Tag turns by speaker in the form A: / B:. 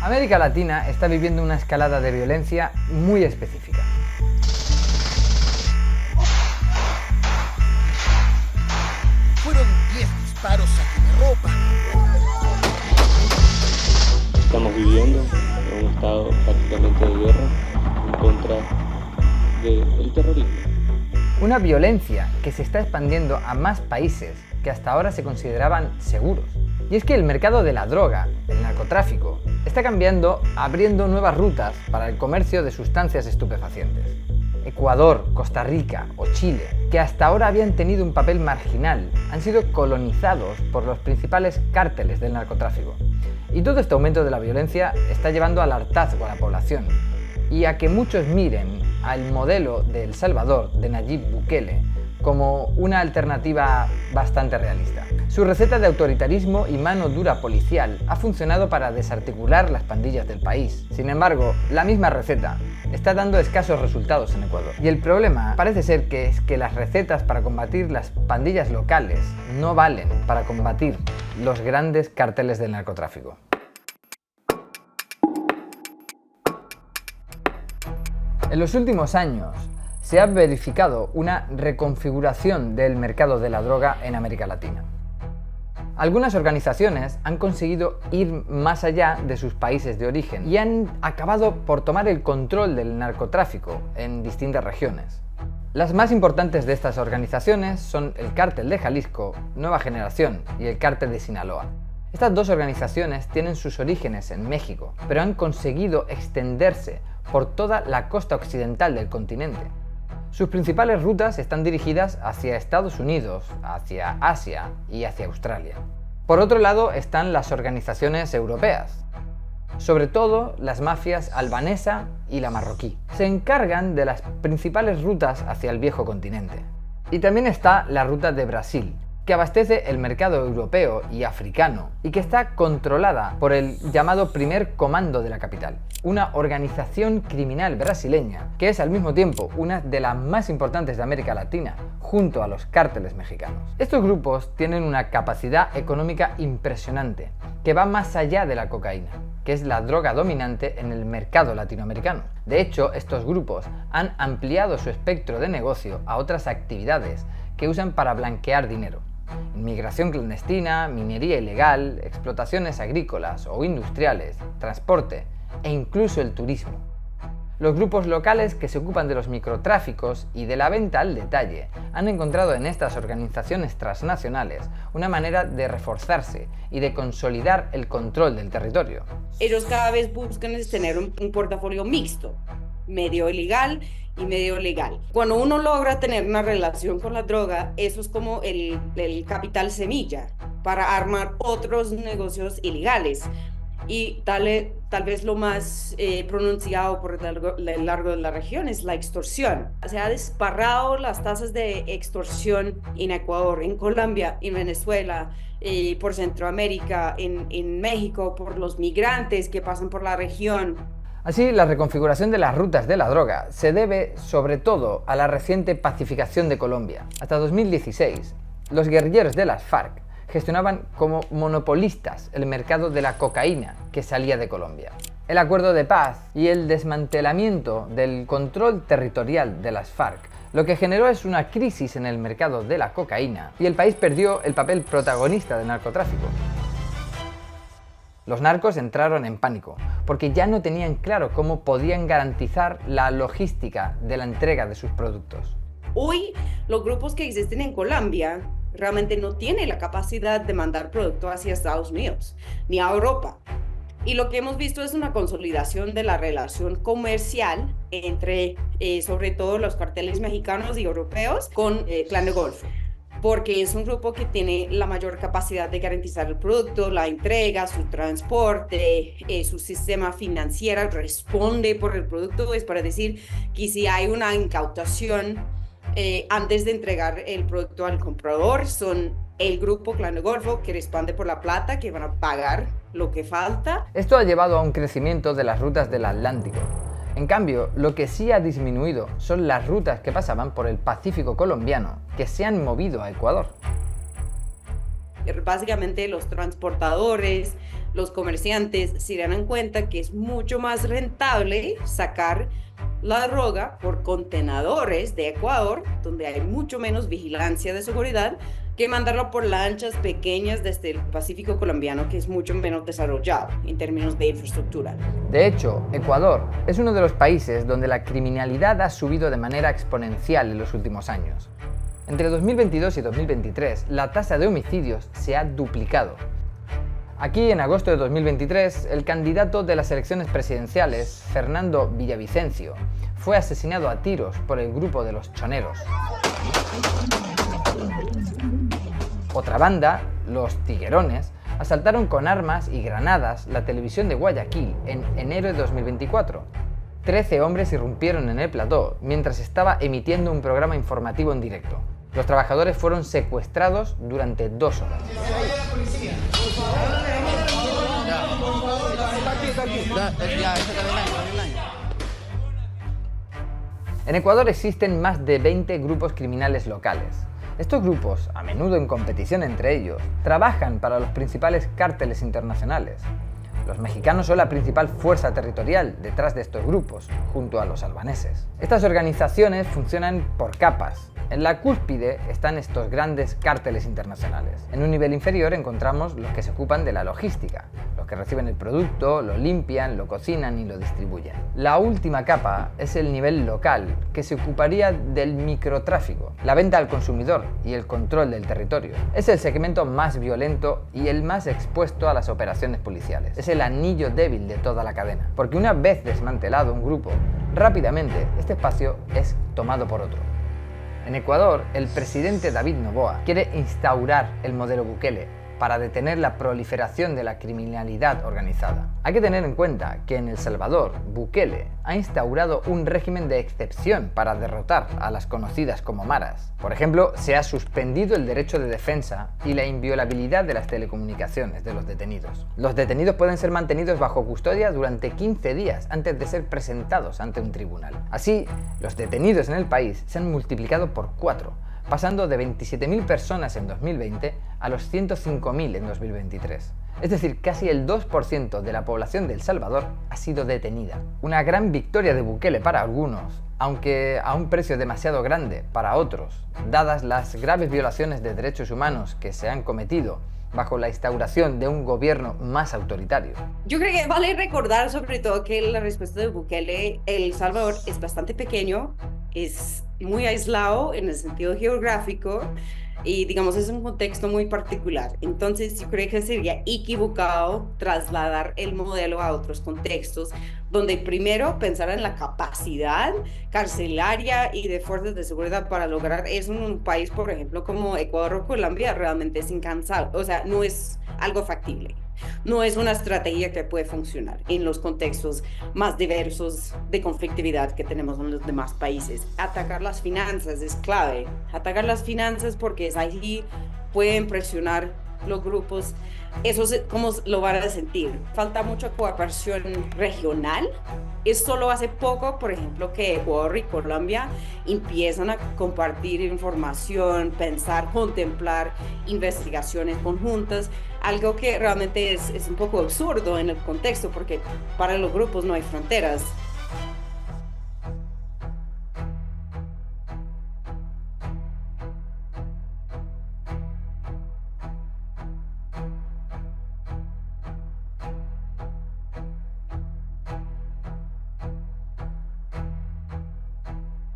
A: América Latina está viviendo una escalada de violencia muy específica.
B: Fueron 10 disparos a quemarropa.
C: Estamos viviendo en un estado prácticamente de guerra en contra del terrorismo.
A: Una violencia que se está expandiendo a más países que hasta ahora se consideraban seguros. Y es que el mercado de la droga, el narcotráfico, está cambiando, abriendo nuevas rutas para el comercio de sustancias estupefacientes. Ecuador, Costa Rica o Chile, que hasta ahora habían tenido un papel marginal, han sido colonizados por los principales cárteles del narcotráfico. Y todo este aumento de la violencia está llevando al hartazgo a la población y a que muchos miren al modelo de El Salvador de Nayib Bukele como una alternativa bastante realista. Su receta de autoritarismo y mano dura policial ha funcionado para desarticular las pandillas del país. Sin embargo, la misma receta está dando escasos resultados en Ecuador. Y el problema parece ser que es que las recetas para combatir las pandillas locales no valen para combatir los grandes cárteles del narcotráfico. En los últimos años se ha verificado una reconfiguración del mercado de la droga en América Latina. Algunas organizaciones han conseguido ir más allá de sus países de origen y han acabado por tomar el control del narcotráfico en distintas regiones. Las más importantes de estas organizaciones son el Cártel de Jalisco, Nueva Generación y el Cártel de Sinaloa. Estas dos organizaciones tienen sus orígenes en México, pero han conseguido extenderse por toda la costa occidental del continente. Sus principales rutas están dirigidas hacia Estados Unidos, hacia Asia y hacia Australia. Por otro lado están las organizaciones europeas, sobre todo las mafias albanesa y la marroquí. Se encargan de las principales rutas hacia el viejo continente. Y también está la ruta de Brasil, que abastece el mercado europeo y africano y que está controlada por el llamado Primer Comando de la Capital, una organización criminal brasileña que es al mismo tiempo una de las más importantes de América Latina, junto a los cárteles mexicanos. Estos grupos tienen una capacidad económica impresionante, que va más allá de la cocaína, que es la droga dominante en el mercado latinoamericano. De hecho, estos grupos han ampliado su espectro de negocio a otras actividades que usan para blanquear dinero. Inmigración clandestina, minería ilegal, explotaciones agrícolas o industriales, transporte e incluso el turismo. Los grupos locales que se ocupan de los microtráficos y de la venta al detalle han encontrado en estas organizaciones transnacionales una manera de reforzarse y de consolidar el control del territorio.
D: Ellos cada vez buscan tener un portafolio mixto, medio ilegal y medio legal. Cuando uno logra tener una relación con la droga, eso es como el capital semilla para armar otros negocios ilegales. Y tal vez lo más pronunciado por el largo de la región es la extorsión. Se ha disparado las tasas de extorsión en Ecuador, en Colombia, en Venezuela, por Centroamérica, en México, por los migrantes que pasan por la región.
A: Así, la reconfiguración de las rutas de la droga se debe sobre todo a la reciente pacificación de Colombia. Hasta 2016, los guerrilleros de las FARC gestionaban como monopolistas el mercado de la cocaína que salía de Colombia. El acuerdo de paz y el desmantelamiento del control territorial de las FARC lo que generó es una crisis en el mercado de la cocaína y el país perdió el papel protagonista del narcotráfico. Los narcos entraron en pánico, porque ya no tenían claro cómo podían garantizar la logística de la entrega de sus productos.
D: Hoy, los grupos que existen en Colombia realmente no tienen la capacidad de mandar producto hacia Estados Unidos, ni a Europa. Y lo que hemos visto es una consolidación de la relación comercial entre, sobre todo, los carteles mexicanos y europeos con Clan del Golfo, porque es un grupo que tiene la mayor capacidad de garantizar el producto, la entrega, su transporte, su sistema financiero responde por el producto. Es para decir que si hay una incautación antes de entregar el producto al comprador, son el grupo Clan del Golfo que responde por la plata, que van a pagar lo que falta.
A: Esto ha llevado a un crecimiento de las rutas del Atlántico. En cambio, lo que sí ha disminuido son las rutas que pasaban por el Pacífico colombiano, que se han movido a Ecuador.
D: Básicamente los transportadores, los comerciantes se darán cuenta que es mucho más rentable sacar la droga por contenedores de Ecuador, donde hay mucho menos vigilancia de seguridad, que mandarlo por lanchas pequeñas desde el Pacífico colombiano, que es mucho menos desarrollado en términos de infraestructura.
A: De hecho, Ecuador es uno de los países donde la criminalidad ha subido de manera exponencial en los últimos años. Entre 2022 y 2023, la tasa de homicidios se ha duplicado. Aquí, en agosto de 2023, el candidato de las elecciones presidenciales, Fernando Villavicencio, fue asesinado a tiros por el grupo de los Choneros. Otra banda, los Tiguerones, asaltaron con armas y granadas la televisión de Guayaquil en enero de 2024. 13 hombres irrumpieron en el plató mientras estaba emitiendo un programa informativo en directo. Los trabajadores fueron secuestrados durante 2 horas. En Ecuador existen más de 20 grupos criminales locales. Estos grupos, a menudo en competición entre ellos, trabajan para los principales cárteles internacionales. Los mexicanos son la principal fuerza territorial detrás de estos grupos, junto a los albaneses. Estas organizaciones funcionan por capas. En la cúspide están estos grandes cárteles internacionales. En un nivel inferior encontramos los que se ocupan de la logística, los que reciben el producto, lo limpian, lo cocinan y lo distribuyen. La última capa es el nivel local, que se ocuparía del microtráfico, la venta al consumidor y el control del territorio. Es el segmento más violento y el más expuesto a las operaciones policiales. Es el anillo débil de toda la cadena, porque una vez desmantelado un grupo, rápidamente este espacio es tomado por otro. En Ecuador, el presidente David Noboa quiere instaurar el modelo Bukele para detener la proliferación de la criminalidad organizada. Hay que tener en cuenta que en El Salvador, Bukele ha instaurado un régimen de excepción para derrotar a las conocidas como maras. Por ejemplo, se ha suspendido el derecho de defensa y la inviolabilidad de las telecomunicaciones de los detenidos. Los detenidos pueden ser mantenidos bajo custodia durante 15 días antes de ser presentados ante un tribunal. Así, los detenidos en el país se han multiplicado por 4, pasando de 27.000 personas en 2020 a los 105.000 en 2023. Es decir, casi el 2% de la población de El Salvador ha sido detenida. Una gran victoria de Bukele para algunos, aunque a un precio demasiado grande para otros, dadas las graves violaciones de derechos humanos que se han cometido bajo la instauración de un gobierno más autoritario.
D: Yo creo que vale recordar sobre todo que la respuesta de Bukele, El Salvador es bastante pequeño, es muy aislado en el sentido geográfico y digamos es un contexto muy particular. Entonces yo creo que sería equivocado trasladar el modelo a otros contextos donde primero pensar en la capacidad carcelaria y de fuerzas de seguridad para lograr eso en un país, por ejemplo, como Ecuador o Colombia, realmente es incansable. O sea, no es algo factible. No es una estrategia que puede funcionar en los contextos más diversos de conflictividad que tenemos en los demás países. Atacar las finanzas es clave. Atacar las finanzas porque es ahí pueden presionar los grupos. Eso es como lo van a sentir. Falta mucha cooperación regional. Es solo hace poco, por ejemplo, que Ecuador y Colombia empiezan a compartir información, pensar, contemplar investigaciones conjuntas, algo que realmente es un poco absurdo en el contexto porque para los grupos no hay fronteras.